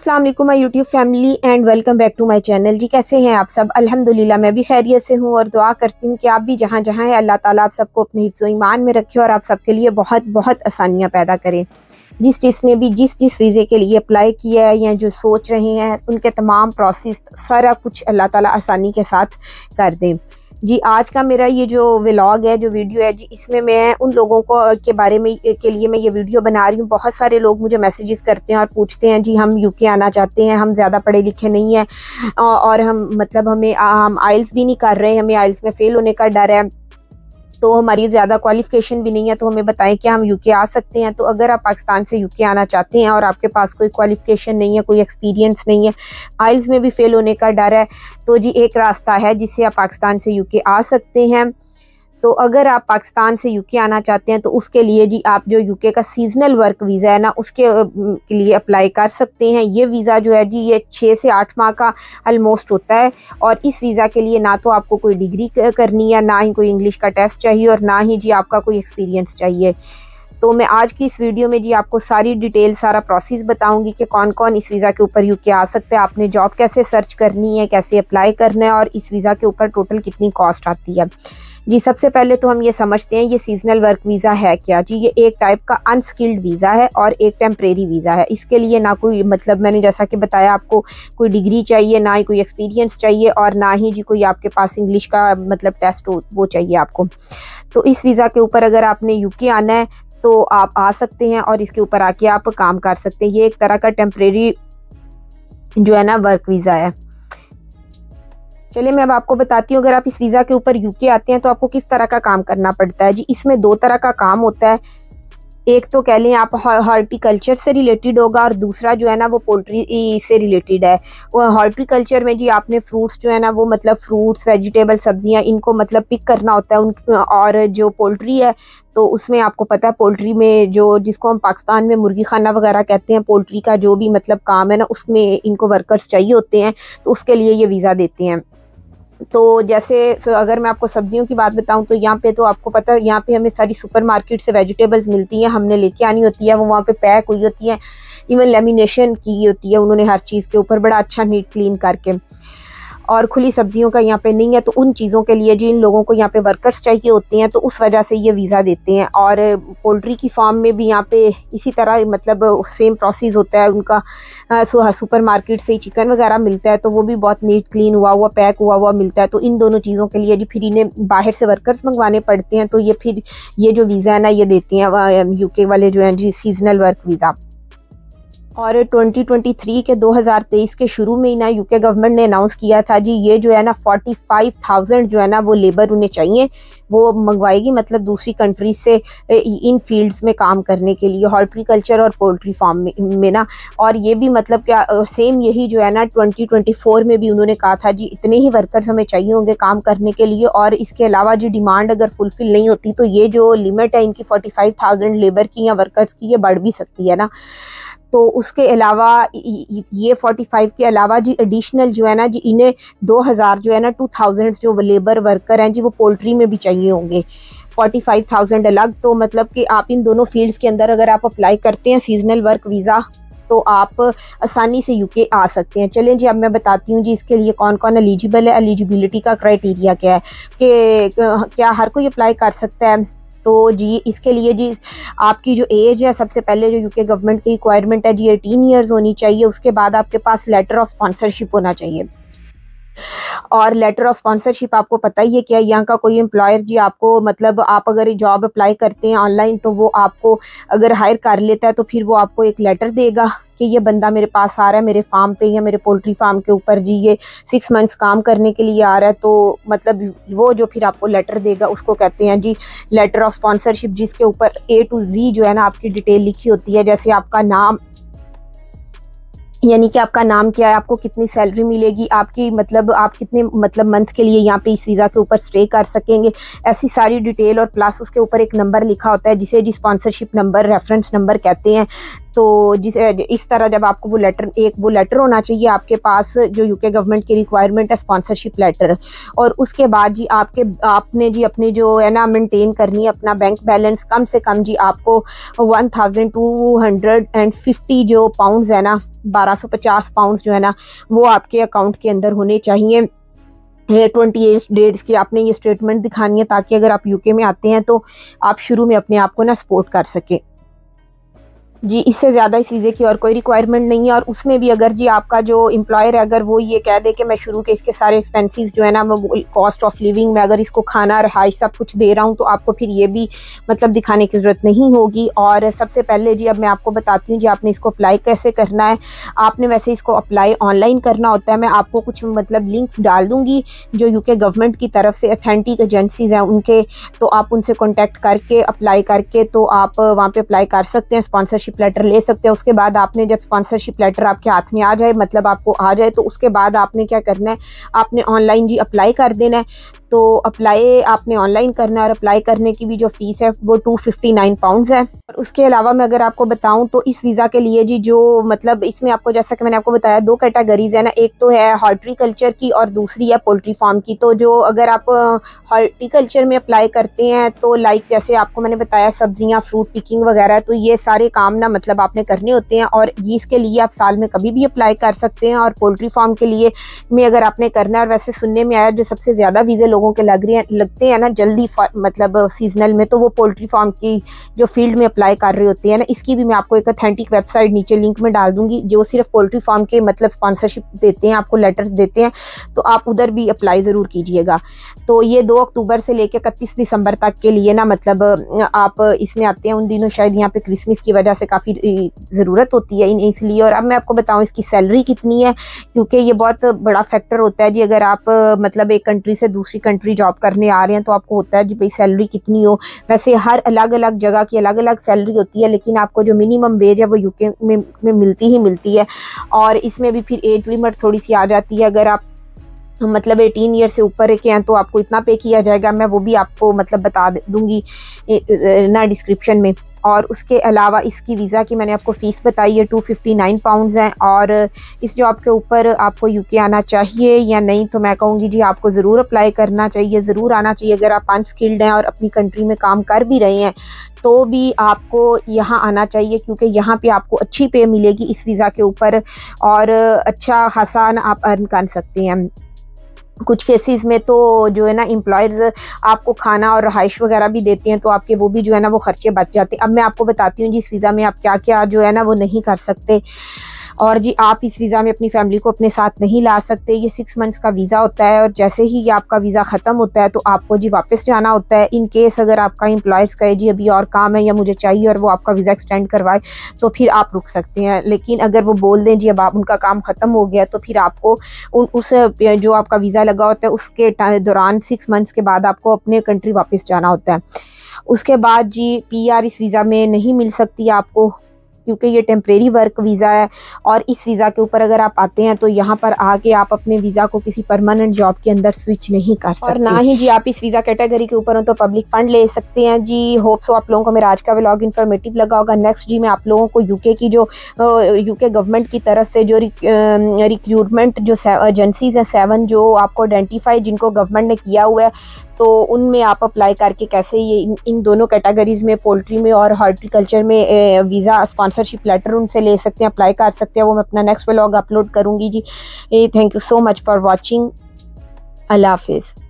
अस्सलाम वालेकुम my YouTube family and welcome back to my channel. जी कैसे हैं आप सब? अल्हम्दुलिल्लाह मैं भी खैरियत से हूँ और दुआ करती हूँ कि आप भी जहाँ जहाँ हैं अल्लाह ताला आप सबको अपने हिफ्ज़ ईमान में रखे और आप सबके लिए बहुत बहुत आसानियाँ पैदा करें। जिसने भी जिस वीज़े के लिए अप्लाई किया है या जो सोच रहे हैं उनके तमाम प्रोसेस सारा कुछ अल्लाह ताला आसानी के साथ कर दें। जी आज का मेरा ये जो व्लॉग है, जो वीडियो है जी, इसमें मैं उन लोगों को के बारे में के लिए मैं ये वीडियो बना रही हूँ। बहुत सारे लोग मुझे मैसेजेस करते हैं और पूछते हैं जी हम यूके आना चाहते हैं, हम ज़्यादा पढ़े लिखे नहीं हैं और हम मतलब हम आइल्स भी नहीं कर रहे, हमें आइल्स में फ़ेल होने का डर है, तो हमारी ज़्यादा क्वालिफ़िकेशन भी नहीं है, तो हमें बताएं कि हम यूके आ सकते हैं। तो अगर आप पाकिस्तान से यूके आना चाहते हैं और आपके पास कोई क्वालिफ़िकेशन नहीं है, कोई एक्सपीरियंस नहीं है, आइल्स में भी फ़ेल होने का डर है, तो जी एक रास्ता है जिससे आप पाकिस्तान से यूके आ सकते हैं। तो अगर आप पाकिस्तान से यूके आना चाहते हैं तो उसके लिए जी आप जो यूके का सीजनल वर्क वीज़ा है ना, उसके के लिए अप्लाई कर सकते हैं। ये वीज़ा जो है जी ये 6 से 8 माह का ऑलमोस्ट होता है और इस वीज़ा के लिए ना तो आपको कोई डिग्री करनी है, ना ही कोई इंग्लिश का टेस्ट चाहिए और ना ही जी आपका कोई एक्सपीरियंस चाहिए। तो मैं आज की इस वीडियो में जी आपको सारी डिटेल, सारा प्रोसेस बताऊंगी कि कौन कौन इस वीज़ा के ऊपर यूके आ सकते हैं, आपने जॉब कैसे सर्च करनी है, कैसे अप्लाई करना है और इस वीज़ा के ऊपर टोटल कितनी कॉस्ट आती है। जी सबसे पहले तो हम ये समझते हैं ये सीजनल वर्क वीज़ा है क्या। जी ये एक टाइप का अनस्किल्ड वीज़ा है और एक टेम्परेरी वीज़ा है। इसके लिए ना कोई मतलब मैंने जैसा कि बताया आपको कोई डिग्री चाहिए, ना ही कोई एक्सपीरियंस चाहिए और ना ही जी कोई आपके पास इंग्लिश का मतलब टेस्ट हो वो चाहिए आपको। तो इस वीज़ा के ऊपर अगर आपने यूके आना है तो आप आ सकते हैं और इसके ऊपर आके आप काम कर सकते हैं। ये एक तरह का टेम्परेरी जो है ना वर्क वीज़ा है। चलिए मैं अब आपको बताती हूँ अगर आप इस वीज़ा के ऊपर यूके आते हैं तो आपको किस तरह का काम करना पड़ता है। जी इसमें 2 तरह का काम होता है। एक तो कह लें आप हॉर्टिकल्चर से रिलेटेड होगा और दूसरा जो है ना वो पोल्ट्री से रिलेटेड है। वो हॉर्टिकल्चर में जी आपने फ्रूट्स जो है ना वो मतलब फ्रूट्स, वेजिटेबल, सब्जियां इनको मतलब पिक करना होता है उन। और जो पोल्ट्री है तो उसमें आपको पता है पोल्ट्री में जो जिसको हम पाकिस्तान में मुर्गी खाना वगैरह कहते हैं, पोल्ट्री का जो भी मतलब काम है ना उसमें इनको वर्कर्स चाहिए होते हैं, तो उसके लिए ये वीज़ा देते हैं। तो जैसे अगर मैं आपको सब्जियों की बात बताऊं तो यहाँ पे तो आपको पता है यहाँ पे हमें सारी सुपरमार्केट से वेजिटेबल्स मिलती हैं, हमने लेके आनी होती है, वो वहाँ पे पैक हुई होती हैं, इवन लेमिनेशन की होती है उन्होंने हर चीज़ के ऊपर बड़ा अच्छा नीट क्लीन करके। और खुली सब्जियों का यहाँ पे नहीं है, तो उन चीज़ों के लिए जिन लोगों को यहाँ पे वर्कर्स चाहिए होते हैं तो उस वजह से ये वीज़ा देते हैं। और पोल्ट्री की फार्म में भी यहाँ पे इसी तरह मतलब सेम प्रोसेस होता है उनका। सुपर मार्केट से चिकन वगैरह मिलता है तो वो भी बहुत नीट क्लीन हुआ हुआ पैक हुआ मिलता है। तो इन दोनों चीज़ों के लिए जी फिर इन्हें बाहर से वर्कर्स मंगवाने पड़ते हैं, तो ये फिर ये जो वीज़ा है ना ये देते हैं यूके वाले जो हैं जी सीजनल वर्क वीज़ा। और 2023 के 2023 के शुरू में ही ना यूके गवर्नमेंट ने अनाउंस किया था जी ये जो है ना 45,000 जो है ना वो लेबर उन्हें चाहिए, वो मंगवाएगी मतलब दूसरी कंट्री से इन फील्ड्स में काम करने के लिए, हॉर्टिकल्चर और पोल्ट्री फार्म में ना। और ये भी मतलब क्या सेम यही जो है ना 2024 में भी उन्होंने कहा था जी इतने ही वर्कर्स हमें चाहिए होंगे काम करने के लिए। और इसके अलावा जी डिमांड अगर फुलफिल नहीं होती तो ये जो लिमिट है इनकी 45,000 लेबर की या वर्कर्स की ये बढ़ भी सकती है ना। तो उसके अलावा ये 45 के अलावा जी एडिशनल जो है ना जी इन्हें 2000 जो है ना 2000 जो लेबर वर्कर हैं जी वो पोल्ट्री में भी चाहिए होंगे, 45,000 अलग। तो मतलब कि आप इन दोनों फील्ड्स के अंदर अगर आप अप्लाई करते हैं सीजनल वर्क वीज़ा तो आप आसानी से यूके आ सकते हैं। चलें जी अब मैं बताती हूँ जी इसके लिए कौन कौन एलिजिबल है, एलिजिबिलिटी का क्राइटेरिया क्या है कि क्या हर कोई अप्लाई कर सकता है। तो जी इसके लिए जी आपकी जो एज है, सबसे पहले जो यूके गवर्नमेंट की रिक्वायरमेंट है जी 18 ईयर्स होनी चाहिए। उसके बाद आपके पास लेटर ऑफ स्पॉन्सरशिप होना चाहिए। और लेटर ऑफ स्पॉन्सरशिप आपको पता ही है क्या, यहाँ का कोई एम्प्लॉयर जी आपको मतलब आप अगर जॉब अप्लाई करते हैं ऑनलाइन तो वो आपको अगर हायर कर लेता है तो फिर वो आपको एक लेटर देगा कि ये बंदा मेरे पास आ रहा है मेरे फार्म पे या मेरे पोल्ट्री फार्म के ऊपर जी ये 6 मंथ्स काम करने के लिए आ रहा है। तो मतलब वो जो फिर आपको लेटर देगा उसको कहते हैं जी लेटर ऑफ स्पॉन्सरशिप, जिसके ऊपर A to Z जो है ना आपकी डिटेल लिखी होती है। जैसे आपका नाम, यानी कि आपका नाम क्या है, आपको कितनी सैलरी मिलेगी, आपकी मतलब आप कितने मतलब मंथ के लिए यहाँ पे इस वीज़ा के ऊपर स्टे कर सकेंगे, ऐसी सारी डिटेल। और प्लस उसके ऊपर एक नंबर लिखा होता है जिसे जी स्पॉन्सरशिप नंबर, रेफरेंस नंबर कहते हैं। तो इस तरह जब आपको वो लेटर होना चाहिए आपके पास, जो यूके गवर्नमेंट की रिक्वायरमेंट है स्पॉन्सरशिप लेटर। और उसके बाद जी आपने जी अपनी जो है ना मेंटेन करनी है अपना बैंक बैलेंस, कम से कम जी आपको 1250 जो पाउंड्स है ना, 1250 पाउंड्स जो है ना, वो आपके अकाउंट के अंदर होने चाहिए। 28 डेट्स की आपने ये स्टेटमेंट दिखानी है, ताकि अगर आप यूके में आते हैं तो आप शुरू में अपने आप को ना सपोर्ट कर सकें जी। इससे ज़्यादा इस वीज़े की और कोई रिक्वायरमेंट नहीं है। और उसमें भी अगर जी आपका जो एम्प्लॉयर है अगर वो ये कह दे कि मैं शुरू के इसके सारे एक्सपेंसेस जो है ना, मैं कॉस्ट ऑफ लिविंग में अगर इसको खाना रहाइश सब कुछ दे रहा हूँ, तो आपको फिर ये भी मतलब दिखाने की ज़रूरत नहीं होगी। और सबसे पहले जी अब मैं आपको बताती हूँ जी आपने इसको अप्लाई कैसे करना है। आपने वैसे इसको अप्लाई ऑनलाइन करना होता है। मैं आपको कुछ मतलब लिंक्स डाल दूँगी जो यूके गवर्नमेंट की तरफ से अथेंटिक एजेंसीज़ हैं उनके, तो आप उनसे कॉन्टैक्ट करके अप्लाई करके तो आप वहाँ पर अप्लाई कर सकते हैं, स्पॉन्सरशिप लेटर ले सकते हैं। उसके बाद आपने जब स्पॉन्सरशिप लेटर आपके हाथ में आ जाए, मतलब आपको आ जाए, तो उसके बाद आपने क्या करना है, आपने ऑनलाइन जी अप्लाई कर देना है। तो अप्लाई आपने ऑनलाइन करना है और अप्लाई करने की भी जो फीस है वो 259 पाउंड्स है। और उसके अलावा मैं अगर आपको बताऊं तो इस वीज़ा के लिए जी जो मतलब इसमें आपको जैसा कि मैंने आपको बताया 2 कैटेगरीज है ना, एक तो है हॉर्टिकल्चर की और दूसरी है पोल्ट्री फार्म की। तो जो अगर आप हॉर्टिकल्चर में अप्लाई करते हैं तो लाइक जैसे आपको मैंने बताया सब्जियां, फ्रूट पिकिंग वगैरह, तो ये सारे काम ना मतलब आपने करने होते हैं और इसके लिए आप साल में कभी भी अप्लाई कर सकते हैं। और पोल्ट्री फार्म के लिए में अगर आपने करना है, और वैसे सुनने में आया जो सबसे ज़्यादा वीज़े लोगों के लगते हैं ना जल्दी मतलब सीजनल में, तो वो पोल्ट्री फार्म की जो फील्ड में अप्लाई कर रहे होते हैं ना, इसकी भी मैं आपको एक अथेंटिक वेबसाइट नीचे लिंक में डाल दूंगी जो सिर्फ पोल्ट्री फार्म के मतलब स्पॉन्सरशिप देते हैं, आपको लेटर्स देते हैं, तो आप उधर भी अप्लाई ज़रूर कीजिएगा। तो ये 2 अक्टूबर से लेकर 31 दिसंबर तक के लिए ना मतलब आप इसमें आते हैं, उन दिनों शायद यहाँ पे क्रिसमस की वजह से काफ़ी ज़रूरत होती है इसलिए। और अब मैं आपको बताऊँ इसकी सैलरी कितनी है, क्योंकि ये बहुत बड़ा फैक्टर होता है जी। अगर आप मतलब एक कंट्री से दूसरी कंट्री जॉब करने आ रहे हैं तो आपको होता है जी भाई सैलरी कितनी हो। वैसे हर अलग अलग जगह की अलग अलग सैलरी होती है, लेकिन आपको जो मिनिमम वेज है वो यूके में मिलती ही मिलती है। और इसमें भी फिर एज लिमिट थोड़ी सी आ जाती है, अगर आप मतलब 18 ईयर से ऊपर के हैं तो आपको इतना पे किया जाएगा, मैं वो भी आपको मतलब बता दूंगी ना डिस्क्रिप्शन में। और उसके अलावा इसकी वीज़ा की मैंने आपको फ़ीस बताई है 259 पाउंड्स हैं। और इस जॉब के ऊपर आपको यूके आना चाहिए या नहीं, तो मैं कहूँगी जी आपको ज़रूर अप्लाई करना चाहिए, ज़रूर आना चाहिए। अगर आप अनस्किल्ड हैं और अपनी कंट्री में काम कर भी रहे हैं तो भी आपको यहाँ आना चाहिए, क्योंकि यहाँ पे आपको अच्छी पे मिलेगी इस वीज़ा के ऊपर और अच्छा खासा आप अर्न कर सकते हैं। कुछ केसेस में तो जो है ना एम्प्लॉयर्स आपको खाना और रहाइश वगैरह भी देते हैं, तो आपके वो भी जो है ना वो खर्चे बच जाते हैं। अब मैं आपको बताती हूँ जी इस वीज़ा में आप क्या क्या जो है ना वो नहीं कर सकते। और जी आप इस वीज़ा में अपनी फैमिली को अपने साथ नहीं ला सकते। ये 6 मंथ्स का वीज़ा होता है और जैसे ही ये आपका वीज़ा ख़त्म होता है तो आपको जी वापस जाना होता है। इन केस अगर आपका एम्प्लॉयर्स कहे जी अभी और काम है या मुझे चाहिए और वो आपका वीज़ा एक्सटेंड करवाए तो फिर आप रुक सकते हैं। लेकिन अगर वो बोल दें जी अब आप उनका काम ख़त्म हो गया तो फिर आपको उस जो आपका वीज़ा लगा होता है उसके दौरान 6 मंथ्स के बाद आपको अपने कंट्री वापस जाना होता है। उसके बाद जी PR इस वीज़ा में नहीं मिल सकती आपको, क्योंकि ये टेम्परेरी वर्क वीज़ा है। और इस वीज़ा के ऊपर अगर आप आते हैं तो यहाँ पर आके आप अपने वीज़ा को किसी परमानेंट जॉब के अंदर स्विच नहीं कर सकते, और ना ही जी आप इस वीज़ा कैटेगरी के ऊपर हो तो पब्लिक फ़ंड ले सकते हैं जी। होप सो आप लोगों को मेरा आज का व्लॉग इन्फॉर्मेटिव लगा होगा। नेक्स्ट जी मैं आप लोगों को यूके की जो यूके गवर्नमेंट की तरफ से जो रिक्रूटमेंट जो एजेंसीज़ हैं 7 जो आपको आइडेंटिफाई जिनको गवर्नमेंट ने किया हुआ है, तो उनमें आप अप्लाई करके कैसे ये इन दोनों कैटेगरीज़ में पोल्ट्री में और हॉर्टिकल्चर में वीज़ा स्पॉन्सरशिप लेटर उनसे ले सकते हैं, अप्लाई कर सकते हैं। वो मैं अपना नेक्स्ट व्लॉग अपलोड करूँगी जी। Thank you so much for watching. अल्लाह हाफिज़।